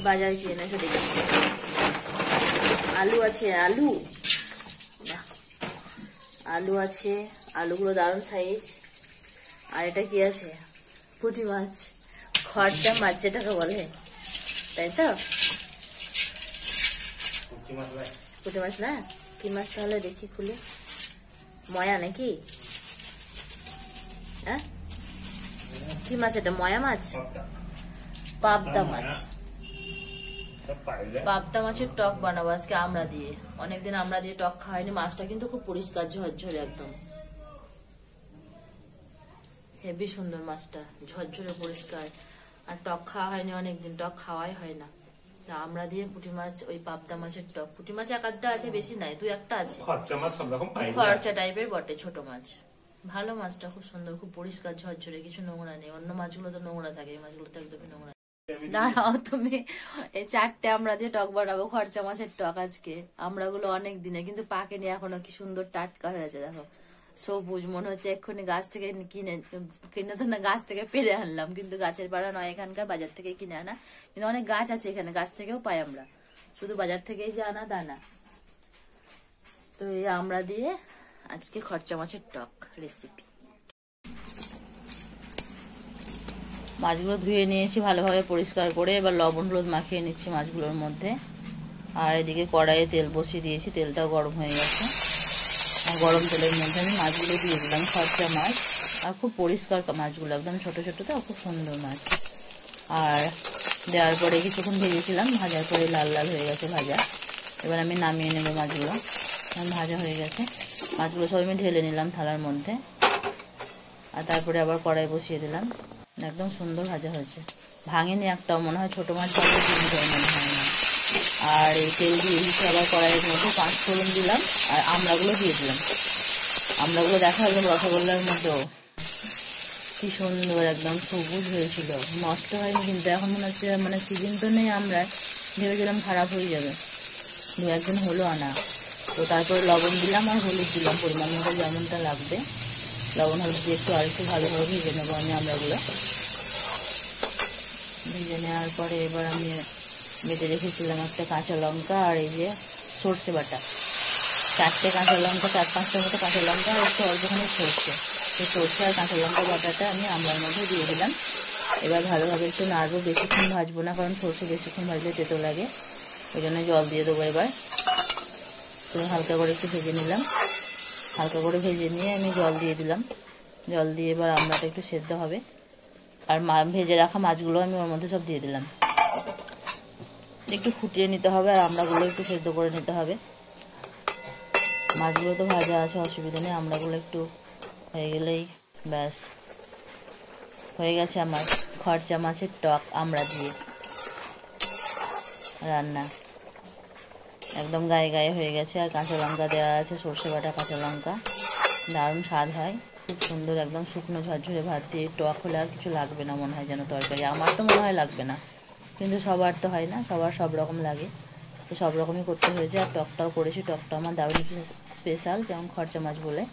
বাজার কি এনেছো দেখি। আলু আছে, আলু আলু আছে, আলুগুলো দারুণ সাইজ। আর এটা কি আছে? পুঁটি মাছ, খরচা মাছ যেটাকে বলে, তাই তো? পুঁটি মাছ না? কি মাছ তাহলে দেখি খুলে? ময়া নাকি? হ্যাঁ, কি মাছ এটা? ময়া মাছ, পাবদা মাছ। পাবদা মাছের টক বানাবো আজকে আমরা দিয়ে। অনেকদিন আমরা দিয়ে টক খাওয়াইনি। মাছটা কিন্তু খুব পরিষ্কার, ঝরঝরে একদম, হেবি সুন্দর মাছটা, ঝরঝরে পরিষ্কার। আর টক খাওয়া হয়নি অনেকদিন, টক খাওয়াই হয় না। আমরা দিয়ে পুঁটি মাছ, ওই পাবদা মাছের টক। পুঁটি মাছ এক আধটা আছে, বেশি নাই, দুই একটা আছে। খরচা টাইপের বটে, ছোট মাছ। ভালো মাছটা, খুব সুন্দর, খুব পরিষ্কার, ঝরঝরে, কিছু নোংরা নেই। অন্য মাছগুলো তো নোংরা থাকে, এই মাছগুলো তো একদমই নোংরা। দাঁড়াও তুমি, এই 4টে আমরা দিয়ে টক বানাবো, খরচা মাছের টক আজকে। আমরা গুলো অনেক দিনে, কিন্তু পাকেনি এখনো, কি সুন্দর টাটকা হয়েছে দেখো, সবুজ, মনে হচ্ছে এক্ষুনি গাছ থেকে কিনে তো না, গাছ থেকে পেরে আনলাম। কিন্তু গাছের পাড়া নয় এখানকার, বাজার থেকে কিনে আনা। কিন্তু অনেক গাছ আছে এখানে, গাছ থেকেও পাই আমরা, শুধু বাজার থেকেই যে আনা দানা। তো এই আমরা দিয়ে আজকে খরচা মাছের টক রেসিপি। মাছগুলো ধুয়ে নিয়েছি ভালোভাবে পরিষ্কার করে, এবার লবণ হলুদ মাখিয়ে নিচ্ছি মাছগুলোর মধ্যে। আর এদিকে কড়াইয়ে তেল বসিয়ে দিয়েছি, তেলটাও গরম হয়ে গেছে। আর গরম তেলের মধ্যে আমি মাছগুলো দিয়ে দিলাম, খরচা মাছ। আর খুব পরিষ্কার মাছগুলো, একদম ছোট ছোট, তো খুব সুন্দর মাছ। আর দেওয়ার পরে কিছুক্ষণ ভেজেছিলাম, ভাজার পরে লাল লাল হয়ে গেছে ভাজা। এবার আমি নামিয়ে নেবো মাছগুলো, ভাজা হয়ে গেছে। মাছগুলো সব আমি ঢেলে নিলাম থালার মধ্যে। আর তারপরে আবার কড়াই বসিয়ে দিলাম, একদম সুন্দর ভাজা হয়েছে, ভাঙেনি একটাও। মনে হয় ছোট মাছ ভাজা মনে হয় না। আর এই তেল দিয়ে দিচ্ছি আবার কড়াইয়ের মধ্যে, 5 ফোড়ন দিলাম। আর আমড়াগুলো দিয়ে দিলাম। আমড়াগুলো দেখা একদম রসগোল্লার মতো, কি সুন্দর, একদম সবুজ হয়েছিল, নষ্ট হয়নি। কিন্তু এখন মনে হচ্ছে, মানে সিজন তো নেই, আমরা ভেবেছিলাম খারাপ হয়ে যাবে। 2-1 দিন হলো আনা। তো তারপরে লবণ দিলাম আর হলুদ দিলাম, পরিমাণ মতো যেমনটা লাগবে। লবণ হলুদ দিয়ে একটু আরেকটু ভালোভাবে ভেজে নেবো আমি আমড়াগুলো। ভেজে নেওয়ার পরে এবার আমি বেটে রেখেছিলাম একটা কাঁচা লঙ্কা, আর এই যে সর্ষে বাটা, 4টে কাঁচা লঙ্কা, 4-5টা মতো কাঁচা লঙ্কা, আর একটু অল্পখানি সর্ষে। সেই সর্ষে আর কাঁচা লঙ্কা বাটাটা আমি আমড়ার মধ্যে দিয়ে দিলাম। এবার ভালোভাবে একটু নাড়বো, বেশিক্ষণ ভাজবো না, কারণ সর্ষে বেশিক্ষণ ভাজলে তেতো লাগে। ওই জন্য জল দিয়ে দেবো এবার। তো হালকা করে একটু ভেজে নিলাম, হালকা করে ভেজে নিয়ে আমি জল দিয়ে দিলাম। জল দিয়ে এবার আমড়াটা একটু সেদ্ধ হবে। আর ভেজে রাখা মাছগুলো আমি ওর মধ্যে সব দিয়ে দিলাম। একটু ফুটিয়ে নিতে হবে, আর আমড়াগুলো একটু সেদ্ধ করে নিতে হবে। মাছগুলো তো ভাজা আছে, অসুবিধা নেই। আমড়াগুলো একটু হয়ে গেলেই ব্যাস হয়ে গেছে আমার খরচা মাছের টক আমড়া দিয়ে রান্না। একদম গায়ে গায়ে হয়ে গেছে। আর কাঁচা লঙ্কা দেওয়া আছে, সর্ষে বাটা, কাঁচা লঙ্কা, দারুণ স্বাদ হয়, খুব সুন্দর। একদম শুকনো ঝরঝরে ভাত দিয়ে টক হলে আর কিছু লাগবে না মনে হয় যেন তরকারি। আমার তো মনে হয় লাগবে না, কিন্তু সবার তো হয় না, সবার সব রকম লাগে। তো সব রকমই করতে হয়েছে। আর টকটাও করেছি, টকটা আমার দারুণ স্পেশাল, যেমন খরচা মাছ বলে।